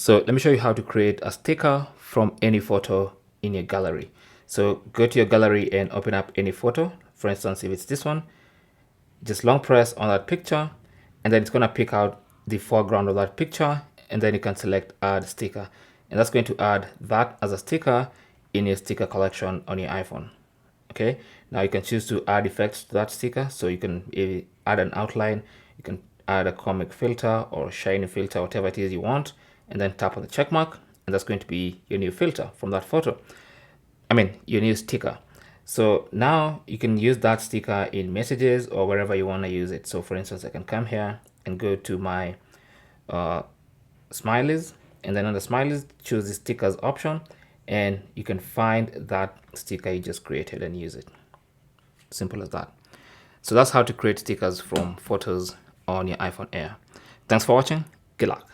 So let me show you how to create a sticker from any photo in your gallery. So go to your gallery and open up any photo. For instance, if it's this one, just long press on that picture, and then it's going to pick out the foreground of that picture, and then you can select add sticker, and that's going to add that as a sticker in your sticker collection on your iPhone. Okay, now you can choose to add effects to that sticker. So you can add an outline, you can add a comic filter or shiny filter, whatever it is you want, and then tap on the check mark, and that's going to be your new filter from that photo. I mean, your new sticker. So now you can use that sticker in messages or wherever you want to use it. So for instance, I can come here and go to my smileys, and then on the smileys, choose the stickers option, and you can find that sticker you just created and use it. Simple as that. So that's how to create stickers from photos on your iPhone Air. Thanks for watching. Good luck.